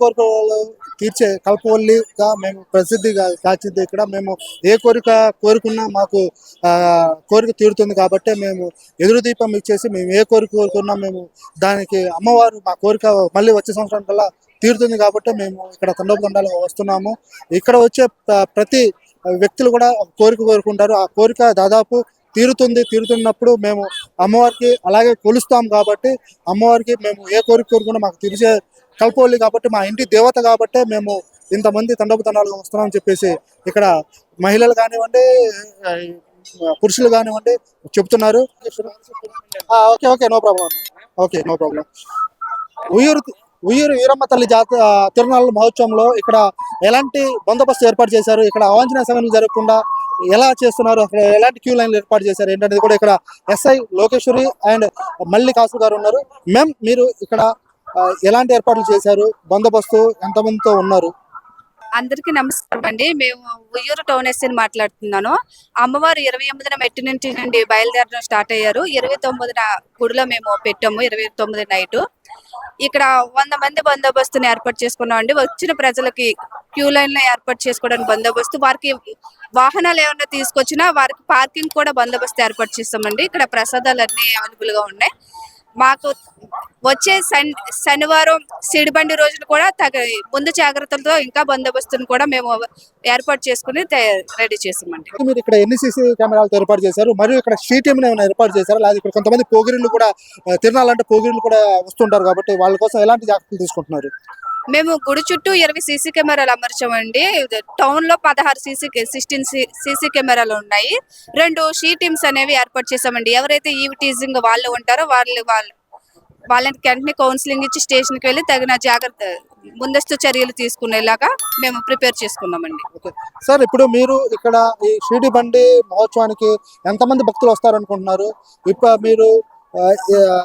కోరికలు తీర్చే కల్పవల్లిగా మేము ప్రసిద్ధిగా కాచింది. ఇక్కడ మేము ఏ కోరిక కోరుకున్నా మాకు కోరిక తీరుతుంది కాబట్టి మేము ఎదురు దీపం ఇచ్చేసి మేము ఏ కోరిక కోరుకున్నా మేము దానికి అమ్మవారు మా కోరిక మళ్ళీ వచ్చే సంవత్సరం కల్లా తీరుతుంది కాబట్టి మేము ఇక్కడ తండోపతండాలుగా వస్తున్నాము. ఇక్కడ వచ్చే ప్రతి వ్యక్తులు కూడా కోరిక కోరుకుంటారు. ఆ కోరిక దాదాపు తీరుతున్నప్పుడు మేము అమ్మవారికి అలాగే కొలుస్తాం కాబట్టి అమ్మవారికి మేము ఏ కోరిక కోరుకున్నా మాకు తీర్చే కల్పవల్లి కాబట్టి మా ఇంటి దేవత కాబట్టి మేము ఇంతమంది తండోపతండాలుగా వస్తున్నామని చెప్పేసి ఇక్కడ మహిళలు కానివ్వండి, పురుషులు కానివ్వండి చెప్తున్నారు. Okay okay no problem. Okay no problem. Uyyuru Veeramma తల్లి తిరునాళ్ళ మహోత్సవంలో ఇక్కడ ఎలాంటి బందోబస్తు ఏర్పాటు చేశారు, ఇక్కడ అవాంఛనీయ సంఘటనలు జరగకుండా ఎలా చేస్తున్నారు, అక్కడ ఎలాంటి క్యూ లైన్లు ఏర్పాటు చేశారు ఏంటనేది కూడా ఇక్కడ ఎస్ఐ లోకేశ్వరి అండ్ మల్లికాసు గారు ఉన్నారు. మేము మీరు ఇక్కడ ఎలాంటి ఏర్పాట్లు చేశారు, బందోబస్తు ఎంతమందితో ఉన్నారు? అందరికీ నమస్కారం అండి. మేము ఉయ్యూరు టౌన్ ఎస్ఐని మాట్లాడుతున్నాను. అమ్మవారు 28న మెట్టినింటి నుండి బయలుదేరడం స్టార్ట్ అయ్యారు. 29న గుడిలో మేము పెట్టాము. 29 నైట్ ఇక్కడ 100 మంది బందోబస్తుని ఏర్పాటు చేసుకున్నాం అండి. వచ్చిన ప్రజలకి క్యూ లైన్ లో ఏర్పాటు చేసుకోవడానికి బందోబస్తు, వారికి వాహనాలు ఏమైనా తీసుకొచ్చినా వారికి పార్కింగ్ కూడా బందోబస్తు ఏర్పాటు చేస్తామండి. ఇక్కడ ప్రసాదాలు అన్ని అవైలబుల్ గా ఉన్నాయి. మాకు వచ్చే శనివారం సిడిబండి రోజున కూడా ముందు జాగ్రత్తలతో ఇంకా బందోబస్తును కూడా మేము ఏర్పాటు చేసుకుని రెడీ చేసామండి. మీరు ఇక్కడ ఎన్ని సీసీ కెమెరాలతో ఏర్పాటు చేశారు, మరియు ఇక్కడ స్ట్రీట్ ఏమైనా ఏర్పాటు చేశారు? లేదా ఇక్కడ కొంతమంది పోగిరిళ్ళు కూడా తిరణాలంటే పోగిరిళ్ళు కూడా వస్తుంటారు కాబట్టి వాళ్ళ కోసం ఎలాంటి జాగ్రత్తలు తీసుకుంటున్నారు? మేము గుడి చుట్టూ 20 సీసీ కెమెరాలు అమర్చామండి. టౌన్ లో 16 సీసీ కెమెరాలు ఉన్నాయి. 2 షీ టీమ్స్ అనేవి ఏర్పాటు చేసామండి. ఎవరైతే ఈవ్ టీజింగ్ వాళ్ళు ఉంటారో వాళ్ళకి వెంటనే కౌన్సిలింగ్ ఇచ్చి స్టేషన్కి వెళ్ళి తగిన జాగ్రత్త ముందస్తు చర్యలు తీసుకునేలాగా మేము ప్రిపేర్ చేసుకున్నామండి. సార్, ఇప్పుడు మీరు ఇక్కడ ఈ షిరిడి బండి మహోత్సవానికి ఎంతమంది భక్తులు వస్తారనుకుంటున్నారు? ఇప్పుడు మీరు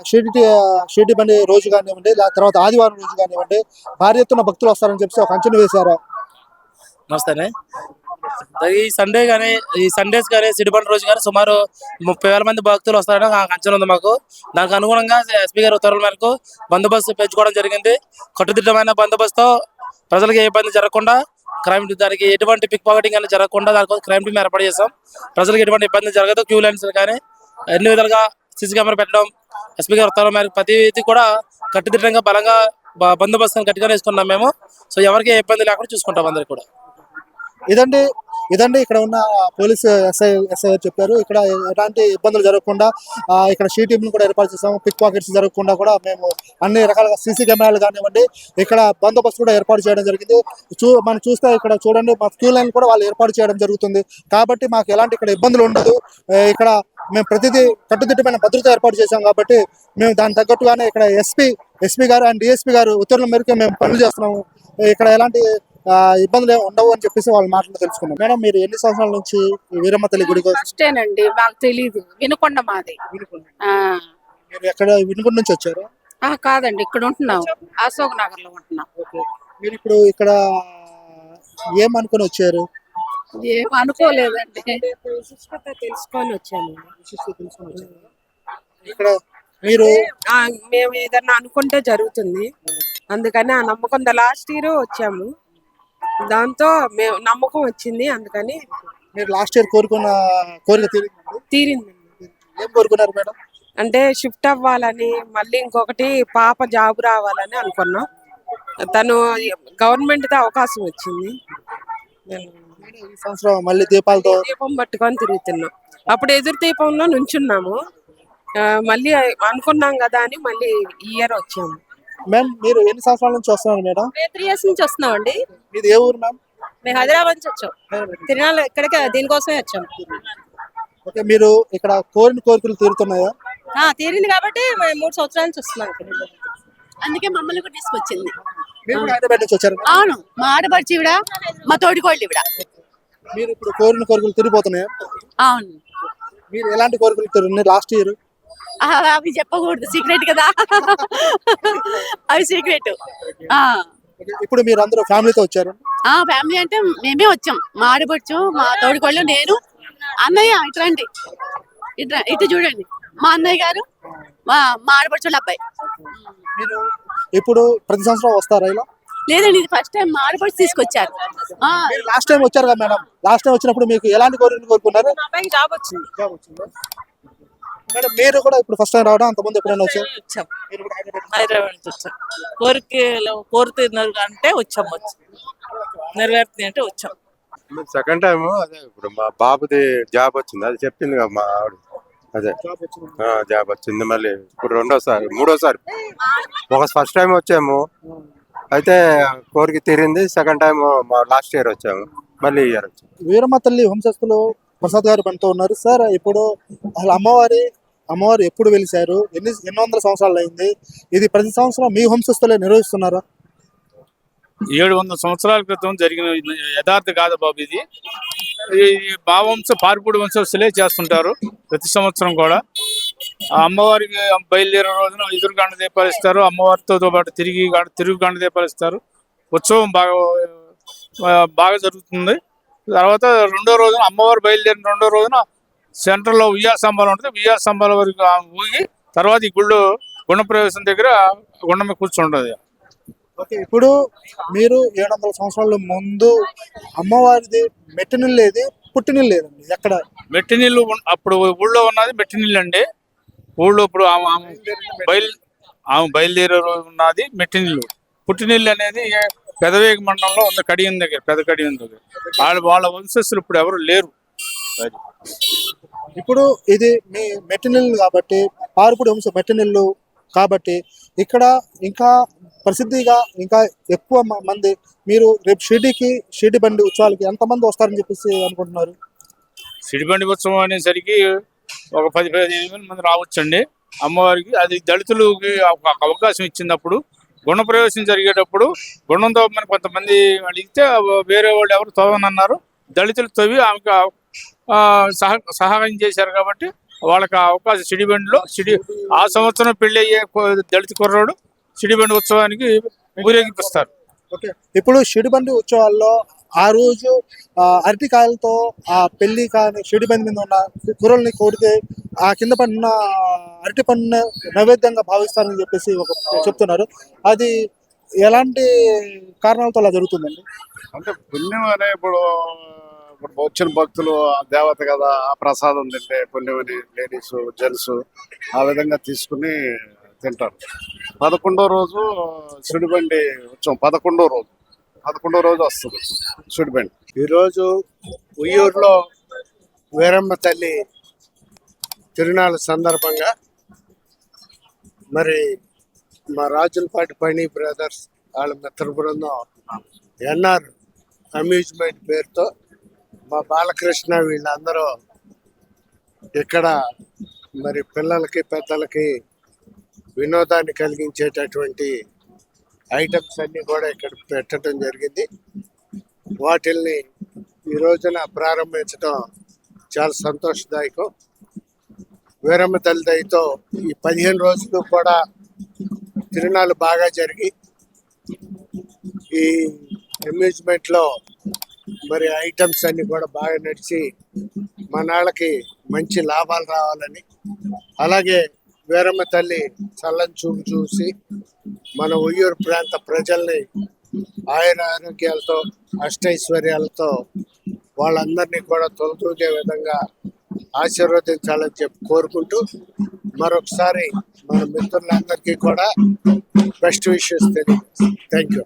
షిరిడి బండి రోజు కానివ్వండి, తర్వాత ఆదివారం రోజు కానివ్వండి భారీ ఎత్తున భక్తులు వస్తారని చెప్పి ఒక అంచనా వేశారా? నమస్తే. ఈ సండే కానీ ఈ సండేస్ కానీ సిడిబండి రోజు కానీ సుమారు 30,000 మంది భక్తులు వస్తారని అంచనా ఉంది మాకు. దానికి అనుగుణంగా ఎస్పీ గారి ఉత్తర్వుల మేరకు బందోబస్తు పెంచుకోవడం జరిగింది. కట్టుదిట్టమైన బందోబస్తు ప్రజలకు ఏ ఇబ్బంది జరగకుండా, దానికి ఎటువంటి పిక్ పాకెటింగ్ అనేది జరగకుండా దానికోసం క్రైమ్ టీమ్ ఏర్పాటు చేస్తాం. ప్రజలకు ఎటువంటి ఇబ్బంది జరగదు. క్యూ లైన్స్ కానీ అన్ని విధాలుగా సీసీ కెమెరా పెట్టడం, ఎస్పీ గారి ఉత్తర్వుల మేరకు ప్రతిదీ కూడా కట్టుదిట్టంగా బలంగా బందోబస్తుని గట్టిగా వేసుకున్నాం మేము. సో ఎవరికి ఏ ఇబ్బంది లేకుండా చూసుకుంటాం అందరికి కూడా. ఇదండి ఇక్కడ ఉన్న పోలీసు ఎస్ఐ గారు చెప్పారు. ఇక్కడ ఎలాంటి ఇబ్బందులు జరగకుండా ఇక్కడ షీ టీంను కూడా ఏర్పాటు చేస్తాము. పిక్ పాకెట్స్ జరగకుండా కూడా మేము అన్ని రకాల సీసీ కెమెరాలు కానివ్వండి, ఇక్కడ బందోబస్తు కూడా ఏర్పాటు చేయడం జరిగింది. మనం చూస్తే ఇక్కడ చూడండి, మా క్యూ లైన్ కూడా వాళ్ళు ఏర్పాటు చేయడం జరుగుతుంది కాబట్టి మాకు ఎలాంటి ఇక్కడ ఇబ్బందులు ఉండదు. ఇక్కడ మేము ప్రతిదీ కట్టుదిట్టమైన భద్రత ఏర్పాటు చేశాం కాబట్టి మేము దాని తగ్గట్టుగానే ఇక్కడ ఎస్పీ గారు అండ్ డిఎస్పీ గారు ఉత్తర్వుల మేరకు మేము పనులు చేస్తున్నాము. ఇక్కడ ఎలాంటి ఇబ్బందులు ఉండవు అని చెప్పేసి వాళ్ళ మాటలు తెలుసుకున్నాం. మేడం, మీరు ఎన్ని సంవత్సరాల నుంచి వీరమ్మ తల్లి గుడి ఫస్టేనండి, మాకు తెలీదు. వినుకొండ మాది. మీరు ఎక్కడ వినుకొండ నుంచి వచ్చారు? కాదండి, ఇక్కడ ఉంటున్నాం, అశోక్ నగర్ లో ఉంటున్నాం. మీరు ఇప్పుడు ఇక్కడ ఏమనుకుని వచ్చారు? ఏం అనుకోలేదండి, విశిష్టత తెలుసుకొని వచ్చాము. ఇక్కడ మీరు మేము ఏదన్నా అనుకుంటే జరుగుతుంది, అందుకని ఆ నమ్మకం లాస్ట్ ఇయర్ వచ్చాము. దాంతో మేము నమ్మకం వచ్చింది, అందుకని. మీరు లాస్ట్ ఇయర్ కోరుకున్న కోరిక తీరింది. ఏం కోరుకున్నారు మేడం? అంటే షిఫ్ట్ అవ్వాలని, మళ్ళీ ఇంకొకటి పాప జాబ్ రావాలని అనుకున్నాం. తను గవర్నమెంట్ తో అవకాశం వచ్చింది. ఈ సంవత్సరం మళ్ళీ దీపం పట్టుకొని తిరుగుతున్నాం. అప్పుడు ఎదురు దీపంలో నుంచున్నాము, మళ్ళీ అనుకున్నాం కదా అని మళ్ళీ ఈ ఇయర్ వచ్చాము. మ్యామ్, మీరు ఎన్ని సంవత్సరాల నుంచి వస్తున్నారు మేడం? 3 years నుంచి వస్తున్నాం అండి. మీది ఏ ఊరు మ్యామ్? మేము హైదరాబాద్ నుంచి వచ్చాం. తిరునాళ్ళు ఇక్కడికి దీనికోసమే వచ్చాం. ఓకే, మీరు ఇక్కడ కోరికలు తీరుతున్నాయా? తీరింది కాబట్టి 3 సంవత్సరాల నుంచి వస్తున్నాం. అందుకే మమ్మల్ని కూడా తీసుకొచ్చింది. హైదరాబాద్ నుంచి వచ్చారు? అవును, మా ఆడపడిచి ఇవిడ, మా తోడికోళ్ళు ఇవిడ. మీరు ఇప్పుడు కోరికలు తీరిపోతున్నాయా? అవును. మీరు ఎలాంటి కోరికలు తీరున్నాయి లాస్ట్ ఇయర్? అవి చెప్పకూడదు, సీక్రెట్ కదా, అవి సీక్రెట్. ఇప్పుడు మీరు అందరూ ఫ్యామిలీతో వచ్చారు? ఫ్యామిలీ అంటే మేమే వచ్చాం. మా ఆడపడుచు, మా తోడికోళ్ళు, నేను, అన్నయ్య. ఇట్రండి, ఇటు చూడండి, మా అన్నయ్య గారు, మా ఆడపడుచుల అబ్బాయి. మీరు ఇప్పుడు ప్రతి సంవత్సరం వస్తారా ఇలా? లేదండి ఇది ఫస్ట్ టైం మా ఆడపడి తీసుకొచ్చారు. లాస్ట్ టైం వచ్చారు కదా మేడం, లాస్ట్ టైం వచ్చినప్పుడు మీకు ఎలాంటి కోరికలు కోరుకున్నారు? మా అబ్బాయికి జాబ్ వచ్చింది. మేడం మీరు కూడా ఇప్పుడు ఫస్ట్ టైం రావడం, అంతకుముందు ఎప్పుడైనా వచ్చారు? వచ్చాం, హైదరాబాద్ నుంచి వచ్చాం. కోరుతున్నారు అంటే వచ్చాం, నెరవేరుతుంది అంటే వచ్చాం. సెకండ్ టైం అదే ఇప్పుడు మా బాబుది జాబ్ వచ్చింది, అది చెప్పింది కదా మా ఆవిడ. అదే జాబ్ వచ్చింది, మళ్ళీ ఇప్పుడు మూడోసారి. ఫస్ట్ టైం వచ్చాము, అయితే కోరిక తీరింది. సెకండ్ టైం లాస్ట్ ఇయర్ వచ్చాము, మళ్ళీ ఇయర్ వచ్చాము. వీరమ్మ తల్లి వంశస్థులు ప్రసాద్ గారు మనతో ఉన్నారు. సార్, ఇప్పుడు అసలు అమ్మవారు ఎప్పుడు వెలిశారు? ఎన్ని వందల సంవత్సరాలు అయింది? ఇది ప్రతి సంవత్సరం మీ వంశస్థులే నిర్వహిస్తున్నారా? 700 సంవత్సరాల క్రితం జరిగిన యథార్థ కాదు బాబు ఇది. ఈ మా పార్పుడి వంశస్థులే చేస్తుంటారు ప్రతి సంవత్సరం కూడా. ఆ అమ్మవారికి బయలుదేరే రోజున ఎదురుగండ దీపాలు ఇస్తారు, అమ్మవారితో పాటు తిరుగుగండ దీపాలు ఇస్తారు. ఉత్సవం బాగా జరుగుతుంది. తర్వాత రెండో రోజున అమ్మవారు బయలుదేరిన రెండో రోజున సెంటర్లో ఉయ్యాల స్తంభాలు ఉంటుంది, ఉయ్యాల స్తంభాల వరకు ఊగి తర్వాత ఈ గుండ ప్రవేశం దగ్గర గుండ మీద కూర్చుంటుంది. ఓకే, ఇప్పుడు మీరు 700 సంవత్సరాల ముందు అమ్మవారిది మెట్టినిల్లు ఏది, పుట్టినిల్లు లేదండి ఎక్కడ? మెట్టినీళ్ళు అప్పుడు ఊళ్ళో ఉన్నది మెట్టినీళ్ళు అండి. ఊళ్ళో ఇప్పుడు ఆమె బయలుదేరే రోజు ఉన్నది మెట్టినీళ్ళు. పుట్టినీళ్ళు అనేది పెదవేగ మండలంలో ఉన్న కడియం దగ్గర, పెద్ద కడియం దగ్గర. వాళ్ళ వంశస్థులు ఇప్పుడు ఎవరు లేరు. ఇప్పుడు ఇది మీ మెట్టినిల్లు కాబట్టి, పార్పుడి వంశ మెట్టినిల్లు కాబట్టి ఇక్కడ ఇంకా ప్రసిద్ధిగా ఇంకా ఎక్కువ మంది, మీరు రేపు షిరిడి బండి ఉత్సవాలకి ఎంతమంది వస్తారని చెప్పేసి అనుకుంటున్నారు? సిడిబండి ఉత్సవం అనేసరికి ఒక 10-15 మంది రావచ్చండి అమ్మవారికి. అది దళితులకి ఒక అవకాశం ఇచ్చినప్పుడు, గుణ ప్రవేశం జరిగేటప్పుడు గుణంతో కొంతమంది అడిగితే వేరే వాళ్ళు ఎవరు తవ్వనన్నారు. దళితులు తవ్వి ఆమెకు సహాయం చేశారు కాబట్టి వాళ్ళకి అవకాశం. సిడిబండిలో ఆ సంవత్సరం పెళ్లి అయ్యే దళిత కుర్రాడు సిడిబండి ఉత్సవానికి ఊరేగిపిస్తారు. ఓకే, ఇప్పుడు షిడిబండి ఉత్సవాల్లో ఆ రోజు అరటికాయలతో ఆ పెళ్లి కానీ షిడిబండి మీద ఉన్న కుర్రల్ని కోరితే ఆ కింద పడిన అరటి పన్ను నైవేద్యంగా భావిస్తారని చెప్పేసి చెప్తున్నారు. అది ఎలాంటి కారణాలతో అలా జరుగుతుందండి? అంటే పుణ్యం అనే ఇప్పుడు వచ్చిన భక్తులు దేవత కదా, ఆ ప్రసాదం తింటే పుణ్యమని లేడీస్ జెంట్స్ ఆ విధంగా తీసుకుని తింటారు. 11వ రోజు సిడిబండి ఉత్సవం, 11వ రోజు వస్తుంది సిడిబండి. ఈరోజు ఉయ్యూరులో వీరమ్మ తల్లి తిరునాళ్ళ సందర్భంగా మరి మా రాజులపాటి పణి బ్రదర్స్ వాళ్ళ మిత్ర బృందం ఎన్ఆర్ అమ్యూజ్మెంట్ పేరుతో మా బాలకృష్ణ వీళ్ళందరూ ఇక్కడ మరి పిల్లలకి పెద్దలకి వినోదాన్ని కలిగించేటటువంటి ఐటమ్స్ అన్నీ కూడా ఇక్కడ పెట్టడం జరిగింది. వాటిల్ని ఈ రోజున ప్రారంభించడం చాలా సంతోషదాయకం. వీరమ్మ తల్లి దయతో ఈ 15 రోజులు కూడా తిరునాళ్ళు బాగా జరిగి ఈ అమ్యూజ్మెంట్లో మరి ఐటమ్స్ అన్ని కూడా బాగా నడిచి మనాళ్ళకి మంచి లాభాలు రావాలని, అలాగే వీరమ్మ తల్లి చల్లని చూపు చూసి మన ఉయ్యూరు ప్రాంత ప్రజల్ని ఆరోగ్యాలతో అష్టైశ్వర్యాలతో వాళ్ళందరినీ కూడా తొలతూగే విధంగా ఆశీర్వదించాలని చెప్పి కోరుకుంటూ మరొకసారి మన మిత్రులందరికీ కూడా బెస్ట్ విషెస్ తెలియజేస్తాను. Thank you.